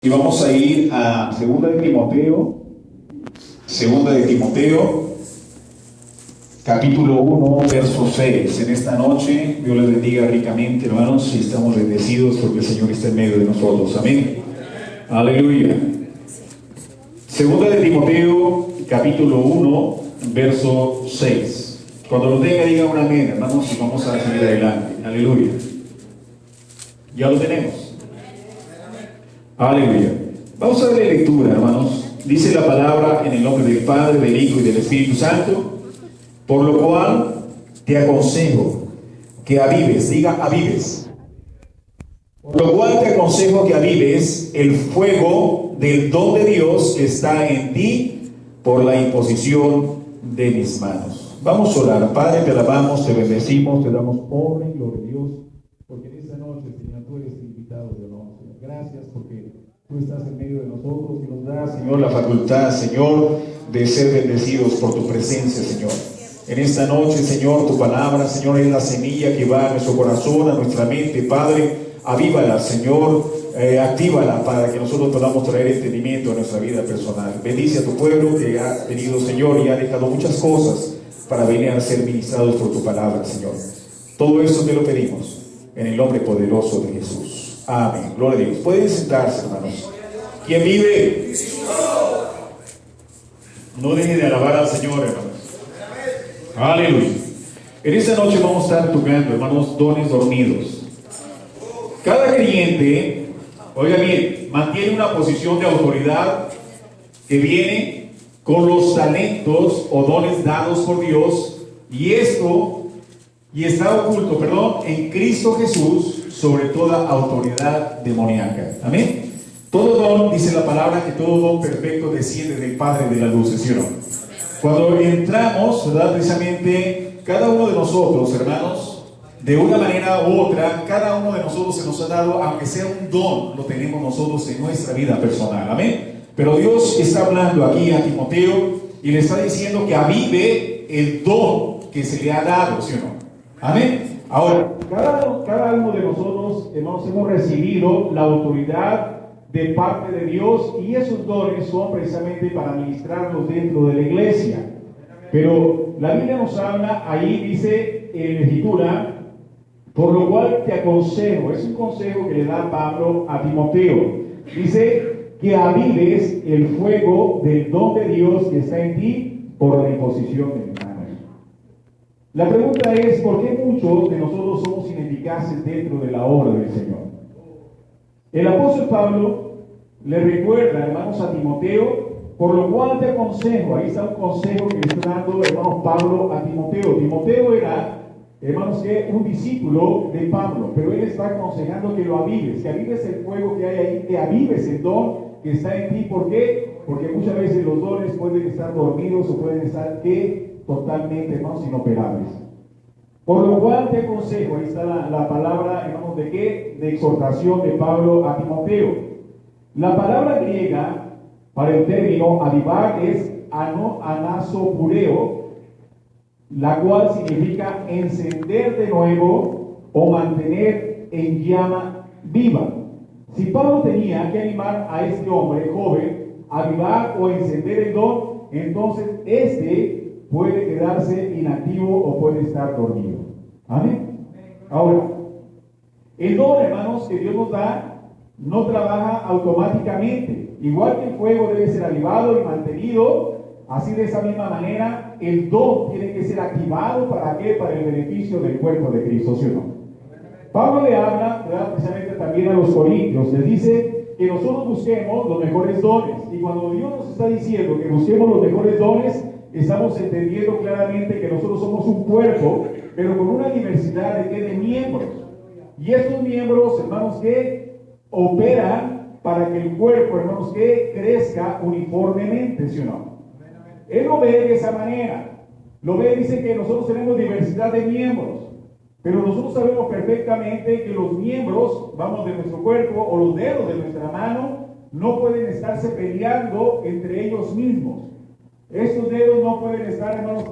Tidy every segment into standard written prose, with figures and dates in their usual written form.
Y vamos a ir a Segunda de Timoteo, capítulo 1, verso 6. En esta noche, Dios les bendiga ricamente, hermanos, y estamos bendecidos porque el Señor está en medio de nosotros. Amén. Aleluya. Segunda de Timoteo, capítulo 1, verso 6. Cuando lo tenga, diga un amén, hermanos, y vamos a seguir adelante. Aleluya. Ya lo tenemos. Aleluya. Vamos a darle lectura, hermanos. Dice la palabra en el nombre del Padre, del Hijo y del Espíritu Santo. Por lo cual te aconsejo que avives, diga avives. Por lo cual te aconsejo que avives el fuego del don de Dios que está en ti por la imposición de mis manos. Vamos a orar. Padre, te alabamos, te bendecimos, te damos honra y gloria a Dios, porque en esta noche, Señor, tú eres invitado de honor. Gracias porque tú estás en medio de nosotros y nos das, Señor, la facultad, Señor, de ser bendecidos por tu presencia, Señor. En esta noche, Señor, tu palabra, Señor, es la semilla que va a nuestro corazón, a nuestra mente, Padre. Avívala, Señor, actívala para que nosotros podamos traer entendimiento a nuestra vida personal. Bendice a tu pueblo que ha venido, Señor, y ha dejado muchas cosas para venir a ser ministrados por tu palabra, Señor. Todo esto te lo pedimos en el nombre poderoso de Jesús. Amén. Gloria a Dios. Pueden sentarse, hermanos. ¿Quién vive? No deje de alabar al Señor, hermanos. Aleluya. En esta noche vamos a estar tocando, hermanos, dones dormidos. Cada creyente, oiga bien, mantiene una posición de autoridad que viene con los talentos o dones dados por Dios, y está oculto, en Cristo Jesús, sobre toda autoridad demoníaca. Amén. Todo don, dice la palabra, que todo don perfecto desciende del Padre de la luz, ¿sí o no? Cuando entramos, ¿verdad? Precisamente, cada uno de nosotros, hermanos, de una manera u otra, cada uno de nosotros se nos ha dado, aunque sea un don, lo tenemos nosotros en nuestra vida personal. Amén. Pero Dios está hablando aquí a Timoteo y le está diciendo que avive el don que se le ha dado, ¿sí o no? Amén. Ahora, cada uno de nosotros, hermanos, hemos recibido la autoridad de parte de Dios, y esos dones son precisamente para ministrarlos dentro de la iglesia. Pero la Biblia nos habla, ahí dice en la Escritura, por lo cual te aconsejo, es un consejo que le da Pablo a Timoteo. Dice que avives el fuego del don de Dios que está en ti por la imposición de mis manos. La pregunta es, ¿por qué muchos de nosotros somos ineficaces dentro de la obra del Señor? El apóstol Pablo le recuerda, hermanos, a Timoteo, por lo cual te aconsejo, ahí está un consejo que le está dando, hermanos, Pablo a Timoteo. Timoteo era, hermanos, que un discípulo de Pablo, pero él está aconsejando que lo avives, que avives el fuego que hay ahí, que avives el don que está en ti. ¿Por qué? Porque muchas veces los dones pueden estar dormidos o pueden estar totalmente, hermanos, inoperables. Por lo cual te aconsejo, ahí está la palabra, hermanos, ¿de qué? De exhortación de Pablo a Timoteo. La palabra griega para el término avivar es anasopureo, la cual significa encender de nuevo o mantener en llama viva. Si Pablo tenía que animar a este hombre joven a avivar o encender el don, entonces puede quedarse inactivo o puede estar dormido. Amén. Ahora, el don, hermanos, que Dios nos da no trabaja automáticamente. Igual que el fuego debe ser avivado y mantenido, así de esa misma manera el don tiene que ser activado. ¿Para qué? Para el beneficio del cuerpo de Cristo, ¿sí o no? Pablo le habla, ¿verdad?, precisamente también a los corintios. Les dice que nosotros busquemos los mejores dones, y cuando Dios nos está diciendo que busquemos los mejores dones, estamos entendiendo claramente que nosotros somos un cuerpo, pero con una diversidad de miembros. Y estos miembros, hermanos, que operan para que el cuerpo, hermanos, que crezca uniformemente, ¿sí o no? Él lo ve de esa manera. Lo ve, dice que nosotros tenemos diversidad de miembros, pero nosotros sabemos perfectamente que los miembros, de nuestro cuerpo, o los dedos de nuestra mano, no pueden estarse peleando entre ellos mismos. Estos dedos no pueden estar, hermanos,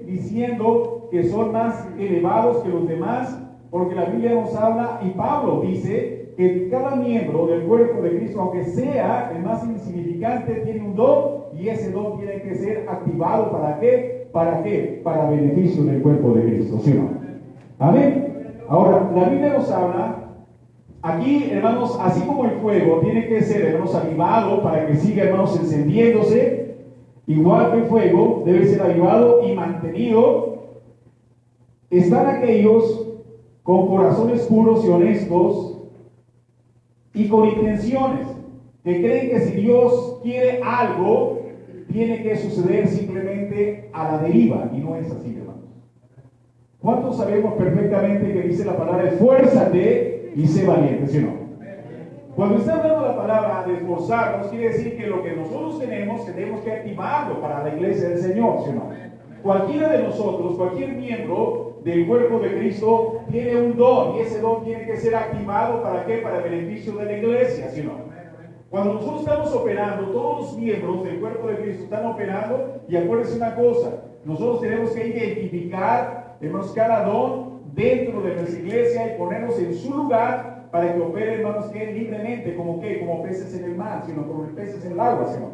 diciendo que son más elevados que los demás, porque la Biblia nos habla, y Pablo dice que cada miembro del cuerpo de Cristo, aunque sea el más insignificante, tiene un don y ese don tiene que ser activado. ¿Para qué? ¿Para qué? Para beneficio del cuerpo de Cristo, ¿sí o no? Amén. Ahora, la Biblia nos habla, aquí, hermanos, así como el fuego tiene que ser, hermanos, avivado para que siga, hermanos, encendiéndose, igual que el fuego debe ser avivado y mantenido. Están aquellos con corazones puros y honestos y con intenciones, que creen que si Dios quiere algo, tiene que suceder simplemente a la deriva, y no es así, hermanos. ¿Cuántos sabemos perfectamente que dice la palabra esfuérzate y sé valiente, sí o no? Cuando está hablando la palabra de esforzarnos, quiere decir que lo que nosotros tenemos que activarlo para la iglesia del Señor, ¿sí o no? Cualquiera de nosotros, cualquier miembro del cuerpo de Cristo tiene un don, y ese don tiene que ser activado. ¿Para qué? Para el beneficio de la iglesia, ¿sí o no? Cuando nosotros estamos operando, todos los miembros del cuerpo de Cristo están operando, y acuérdense una cosa, nosotros tenemos que identificar, hermanos, cada don dentro de nuestra iglesia y ponernos en su lugar para que opere, hermanos, que libremente, como peces en el mar, sino como peces en el agua, ¿sí o no?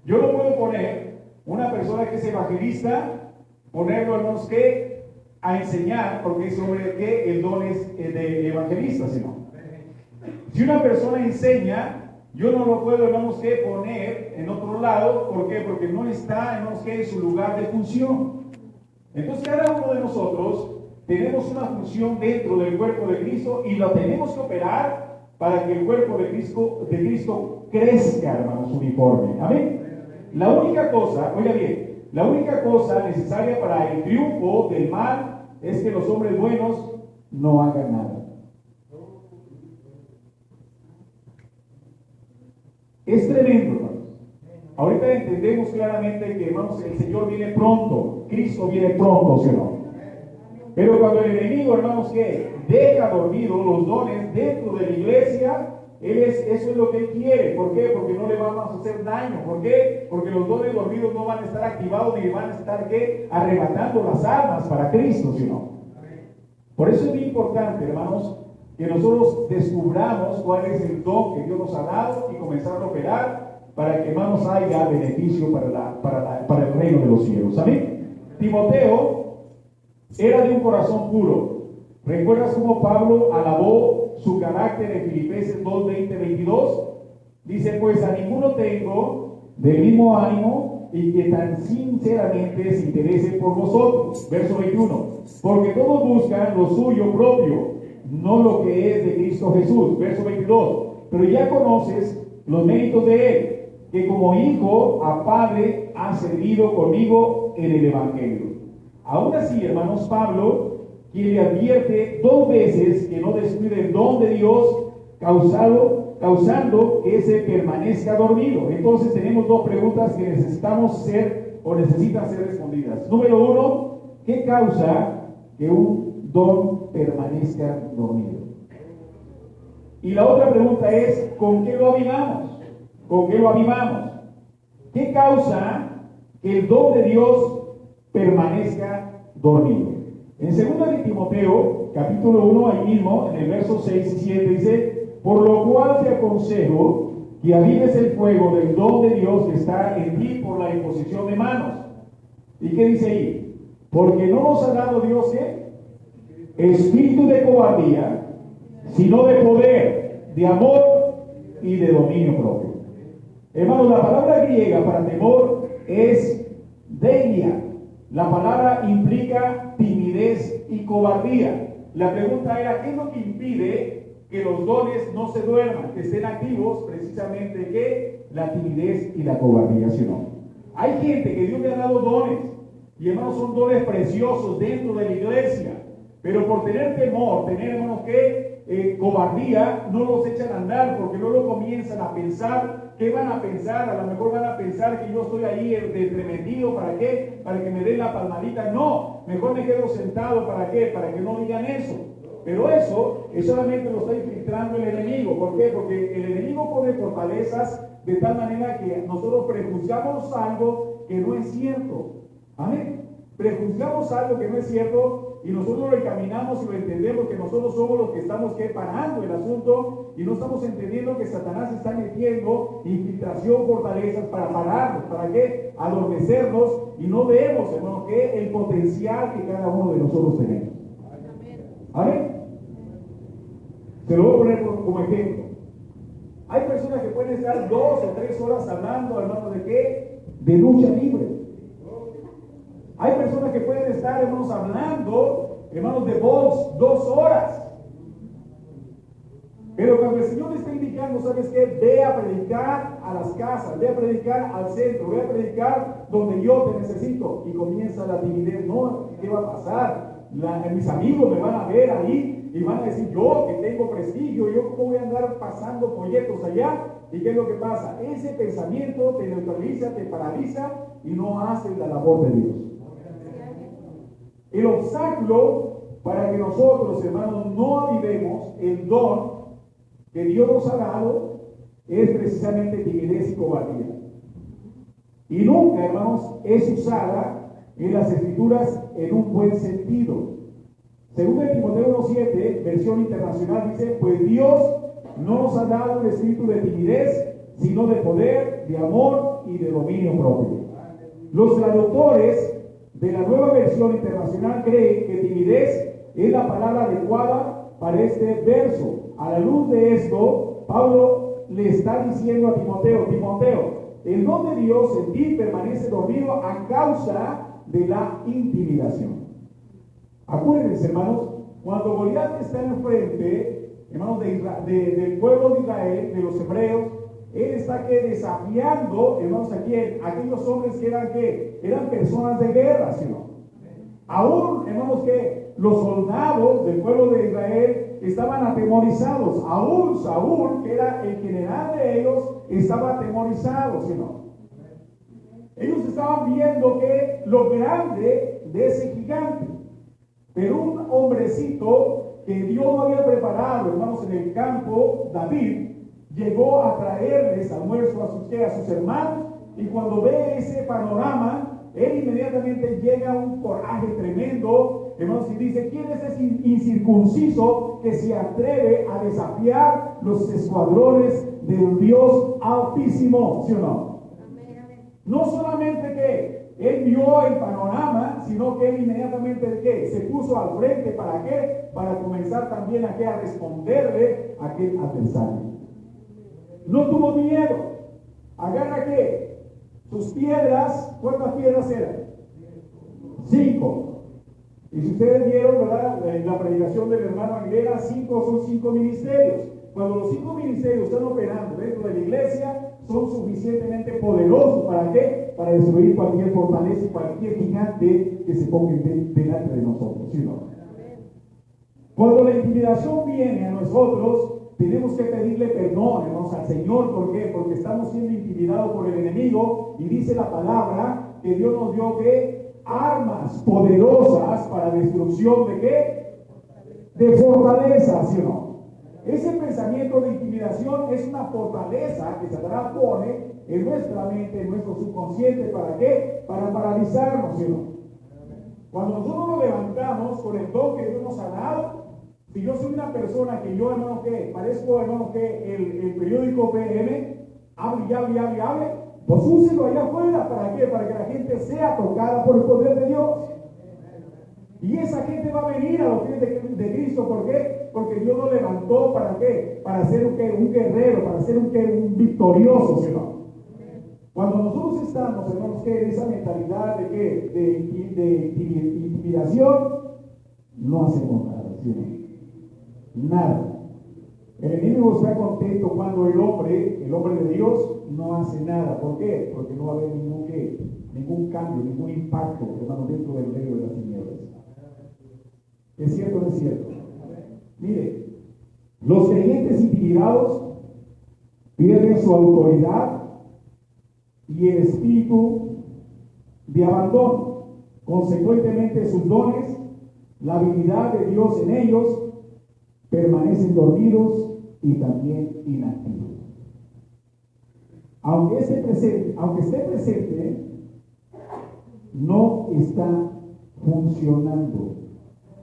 Yo no puedo poner una persona que es evangelista, ponerlo, hermanos, que a enseñar, porque es sobre que el don es de evangelista, ¿sí o no? Si una persona enseña, yo no lo puedo, hermanos, que poner en otro lado. ¿Por qué? Porque no está, hermanos, que en su lugar de función. Entonces, cada uno de nosotros tenemos una función dentro del cuerpo de Cristo y lo tenemos que operar para que el cuerpo de Cristo crezca, hermanos, uniforme. Amén. La única cosa, oiga bien, la única cosa necesaria para el triunfo del mal es que los hombres buenos no hagan nada. Es tremendo, hermanos. Ahorita entendemos claramente que, hermanos, el Señor viene pronto, Cristo viene pronto, ¿sí o no? Pero cuando el enemigo, hermanos, que deja dormidos los dones dentro de la iglesia, eso es lo que él quiere. ¿Por qué? Porque no le vamos a hacer daño. ¿Por qué? Porque los dones dormidos no van a estar activados ni van a estar, ¿qué? Arrebatando las almas para Cristo, ¿sí o no? Por eso es muy importante, hermanos, que nosotros descubramos cuál es el don que Dios nos ha dado y comenzar a operar para que, hermanos, haya beneficio para el reino de los cielos. ¿Amén? Timoteo era de un corazón puro. ¿Recuerdas cómo Pablo alabó su carácter en Filipenses 2, 20, 22? Dice, pues a ninguno tengo del mismo ánimo y que tan sinceramente se interese por vosotros. Verso 21. Porque todos buscan lo suyo propio, no lo que es de Cristo Jesús. Verso 22. Pero ya conoces los méritos de Él, que como hijo a padre ha servido conmigo en el Evangelio. Aún así, hermanos, Pablo, quien le advierte 2 veces que no descuide el don de Dios, causando que ese permanezca dormido. Entonces tenemos 2 preguntas que necesitan ser respondidas. Número 1, ¿qué causa que un don permanezca dormido? Y la otra pregunta es, ¿con qué lo avivamos? ¿Con qué lo avivamos? ¿Qué causa que el don de Dios permanezca dormido? En 2 de Timoteo, capítulo 1, ahí mismo, en el verso 6 y 7, dice, por lo cual te aconsejo que avives el fuego del don de Dios que está en ti por la imposición de manos. ¿Y qué dice ahí? Porque no nos ha dado Dios, ¿qué? Espíritu de cobardía, sino de poder, de amor y de dominio propio. Hermanos, la palabra griega para temor es deilia. La palabra implica timidez y cobardía. La pregunta era, ¿qué es lo que impide que los dones no se duerman, que estén activos? Precisamente, ¿qué? La timidez y la cobardía, ¿sí o no? Hay gente que Dios le ha dado dones, y hermanos, son dones preciosos dentro de la iglesia, pero por tener temor, hermanos, cobardía, no los echan a andar, porque luego comienzan a pensar. ¿Qué van a pensar? A lo mejor van a pensar que yo estoy ahí de tremendillo. ¿Para qué? Para que me den la palmadita. No, mejor me quedo sentado. ¿Para qué? Para que no digan eso. Pero eso solamente lo está infiltrando el enemigo. ¿Por qué? Porque el enemigo pone fortalezas de tal manera que nosotros prejuzgamos algo que no es cierto. Amén. Prejuzgamos algo que no es cierto y nosotros lo encaminamos y lo entendemos que nosotros somos los que estamos parando el asunto y no estamos entendiendo que Satanás está metiendo infiltración, fortalezas para pararnos, ¿para qué? Adormecernos y no vemos, hermano, que el potencial que cada uno de nosotros tenemos. ¿Amén? Se lo voy a poner como ejemplo. Hay personas que pueden estar 2 o 3 horas hablando, hermano, ¿de qué? De lucha libre. Hay personas que pueden estar, hermanos, hablando, hermanos, de box 2 horas. Pero cuando el Señor está indicando, ¿sabes qué? Ve a predicar a las casas, ve a predicar al centro, ve a predicar donde yo te necesito. Y comienza la timidez. No, ¿qué va a pasar? Mis amigos me van a ver ahí y van a decir, yo que tengo prestigio, yo cómo voy a andar pasando folletos allá. ¿Y qué es lo que pasa? Ese pensamiento te neutraliza, te paraliza y no haces la labor de Dios. El obstáculo para que nosotros, hermanos, no avivemos el don que Dios nos ha dado es precisamente timidez y cobardía. Y nunca, hermanos, es usada en las Escrituras en un buen sentido. Según Timoteo 1:7, versión internacional, dice, pues Dios no nos ha dado un espíritu de timidez, sino de poder, de amor y de dominio propio. Los traductores de la nueva versión internacional creen que timidez es la palabra adecuada para este verso. A la luz de esto, Pablo le está diciendo a Timoteo, el don de Dios en ti permanece dormido a causa de la intimidación. Acuérdense, hermanos, cuando Goliat está enfrente, hermanos, del pueblo de Israel, de los hebreos, él está desafiando, hermanos, a quién, aquellos hombres que eran personas de guerra, ¿sí no? Aún, hermanos, que los soldados del pueblo de Israel estaban atemorizados. Aún Saúl, que era el general de ellos, estaba atemorizado, ¿sí no? Ellos estaban viendo que lo grande de ese gigante, pero un hombrecito que Dios no había preparado, hermanos, en el campo, David, llegó a traerles almuerzo a sus hermanos, y cuando ve ese panorama, él inmediatamente llega a un coraje tremendo, hermanos, y dice, ¿quién es ese incircunciso que se atreve a desafiar los escuadrones del Dios Altísimo? ¿Sí o no? No solamente que él vio el panorama, sino que él inmediatamente se puso al frente. ¿Para qué? Para comenzar también a responderle a aquel adversario. No tuvo miedo. Agarra sus piedras. ¿Cuántas piedras eran? 5. Y si ustedes vieron, ¿verdad?, en la predicación del hermano Aguilera, 5 son 5 ministerios. Cuando los 5 ministerios están operando dentro de la iglesia, son suficientemente poderosos. ¿Para qué? Para destruir cualquier fortaleza y cualquier gigante que se ponga delante de nosotros, ¿sí o no? Cuando la intimidación viene a nosotros, tenemos que pedirle perdón, hermanos, al Señor. ¿Por qué? Porque estamos siendo intimidados por el enemigo, y dice la palabra que Dios nos dio armas poderosas para destrucción de ¿qué? De fortaleza, ¿sí o no? Ese pensamiento de intimidación es una fortaleza que Satanás pone en nuestra mente, en nuestro subconsciente. ¿Para qué? Para paralizarnos, ¿sí o no? Cuando nosotros nos levantamos con el don que Dios nos ha dado, si yo soy una persona que yo, hermano, parezco, hermano, el periódico PM, hable, pues úselo allá afuera. ¿Para qué? Para que la gente sea tocada por el poder de Dios. Y esa gente va a venir a los pies de Cristo. ¿Por qué? Porque Dios lo levantó. ¿Para qué? Para ser un guerrero, para ser un victorioso, ¿sí o no? Cuando nosotros estamos, hermanos, en esa mentalidad de intimidación, no hacemos nada, ¿sí o no? Nada. El enemigo está contento cuando el hombre de Dios, no hace nada. ¿Por qué? Porque no va a haber ningún cambio, ningún impacto, hermano, dentro del reino de las tinieblas. ¿Es cierto o no es cierto? Mire, los creyentes intimidados pierden su autoridad y el espíritu de abandono. Consecuentemente, sus dones, la habilidad de Dios en ellos, permanecen dormidos y también inactivos. Aunque esté presente, no está funcionando.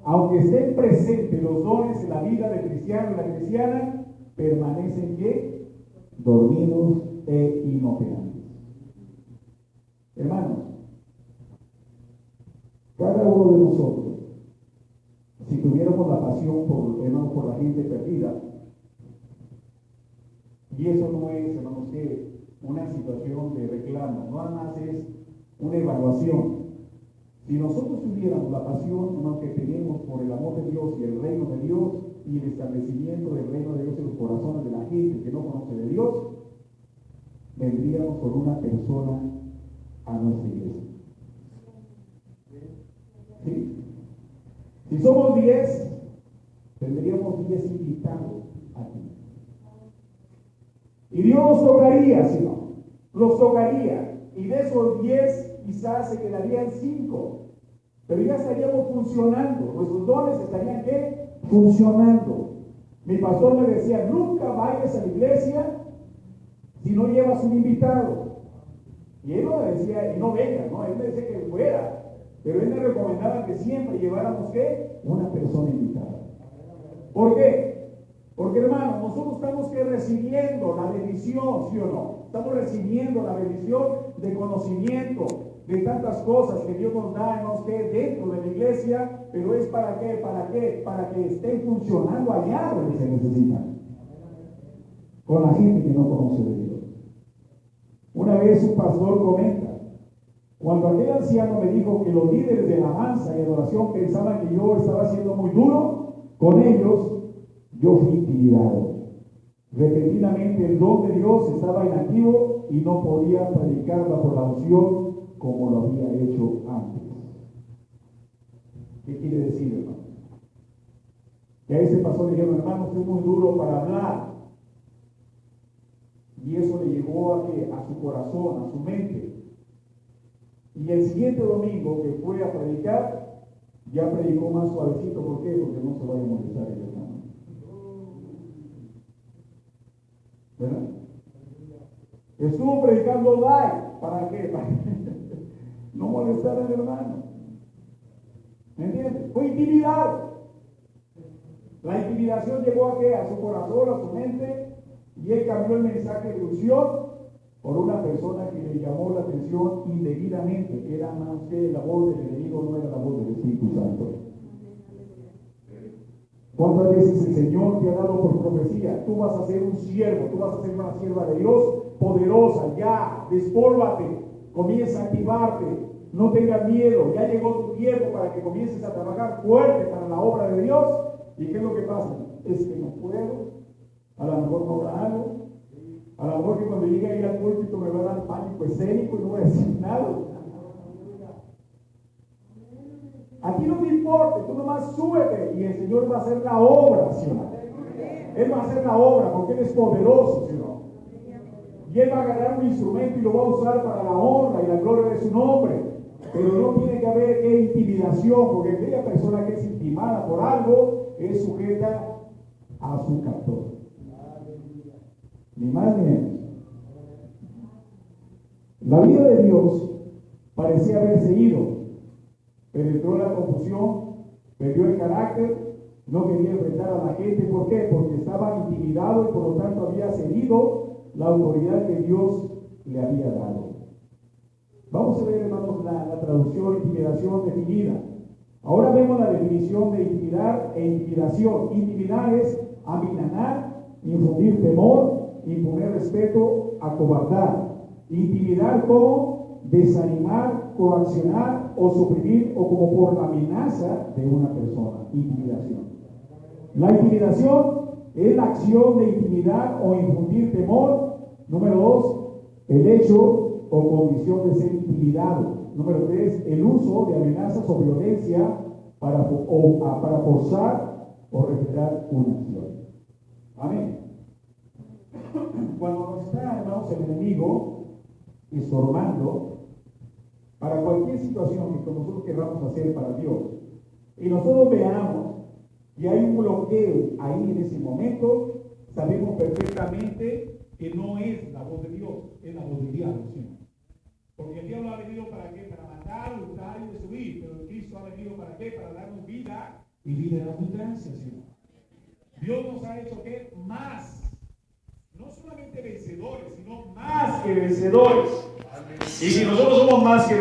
aunque estén presentes los dones en la vida del cristiano y la cristiana, permanecen ¿qué? Dormidos e inoperantes. Hermanos, cada uno de nosotros, si tuviéramos la pasión por la gente perdida, y eso no es, hermanos, que una situación de reclamo, no nada más es una evaluación. Si nosotros tuviéramos la pasión, hermanos, que tenemos por el amor de Dios y el reino de Dios y el establecimiento del reino de Dios en los corazones de la gente que no conoce de Dios, vendríamos por una persona a nuestra iglesia. ¿Sí? Si somos 10, tendríamos 10 invitados aquí. Y Dios los tocaría, ¿sí no? Los tocaría. Y de esos 10, quizás se quedarían 5. Pero ya estaríamos funcionando. Nuestros dones estarían, ¿qué? Funcionando. Mi pastor me decía, nunca vayas a la iglesia si no llevas un invitado. Y él no me decía, y no venga, ¿no? Él me decía que fuera. Pero él me recomendaba que siempre lleváramos, ¿qué? Una persona invitada. ¿Por qué? Porque, hermano, nosotros estamos recibiendo la bendición, ¿sí o no? Estamos recibiendo la bendición de conocimiento de tantas cosas que Dios nos da, hermanos, que dentro de la iglesia, pero es ¿para qué? ¿Para qué? Para que estén funcionando allá donde se necesitan. Con la gente que no conoce de Dios. Una vez un pastor comenta, cuando aquel anciano me dijo que los líderes de alabanza y adoración pensaban que yo estaba siendo muy duro con ellos, yo fui intimidado. Repentinamente el don de Dios estaba inactivo y no podía predicar bajo la unción como lo había hecho antes. ¿Qué quiere decir, hermano? Que a ese pastor le dijeron, hermano, usted es muy duro para hablar. Y eso le llegó a su corazón, a su mente. Y el siguiente domingo que fue a predicar, ya predicó más suavecito. ¿Por qué? Porque no se vaya a molestar el hermano. ¿Verdad? Estuvo predicando live. ¿Para qué? Para no molestar al hermano. ¿Me entiendes? Fue intimidado. La intimidación llegó a qué? A su corazón, a su mente, y él cambió el mensaje de unción por una persona que le llamó la atención indebidamente, que era más que la voz del enemigo, no era la voz del Espíritu Santo. ¿Cuántas veces el Señor te ha dado por profecía? Tú vas a ser un siervo, tú vas a ser una sierva de Dios poderosa, ya, despólvate, comienza a activarte, no tengas miedo, ya llegó tu tiempo para que comiences a trabajar fuerte para la obra de Dios. ¿Y qué es lo que pasa? Es que no puedo, a lo mejor no habrá algo, a lo mejor que cuando llegue ahí al púlpito me va a dar pánico escénico y no voy a decir nada. A ti no te importa, tú nomás súbete y el Señor va a hacer la obra, ¿sí o no? Él va a hacer la obra porque Él es poderoso, ¿sí o no? Y Él va a agarrar un instrumento y lo va a usar para la honra y la gloria de su nombre. Pero no tiene que haber intimidación, porque aquella persona que es intimada por algo es sujeta a su captor. Ni más ni menos. La vida de Dios parecía haberse ido. Penetró la confusión, perdió el carácter, no quería enfrentar a la gente. ¿Por qué? Porque estaba intimidado y por lo tanto había cedido la autoridad que Dios le había dado. Vamos a ver, hermanos, la traducción intimidación definida. Ahora vemos la definición de intimidar e intimidación. Intimidar es amilanar, infundir temor, imponer respeto, acobardar. Intimidar como desanimar, coaccionar o suprimir o como por la amenaza de una persona. Intimidación. La intimidación es la acción de intimidar o infundir temor. Número 2, el hecho o condición de ser intimidado. Número 3, el uso de amenazas o violencia para forzar o reflejar una acción. Amén. Cuando nos está, hermanos, el enemigo estorbando para cualquier situación que nosotros queramos hacer para Dios, y nosotros veamos que hay un bloqueo ahí en ese momento, sabemos perfectamente que no es la voz de Dios, es la voz del diablo, ¿sí? Porque el diablo ha venido para qué? Para matar, hurtar y destruir, pero Cristo ha venido para qué? Para darnos vida y vida en abundancia, Señor. Dios nos ha hecho que más, no solamente vencedores, sino más que vencedores. Y si nosotros somos más que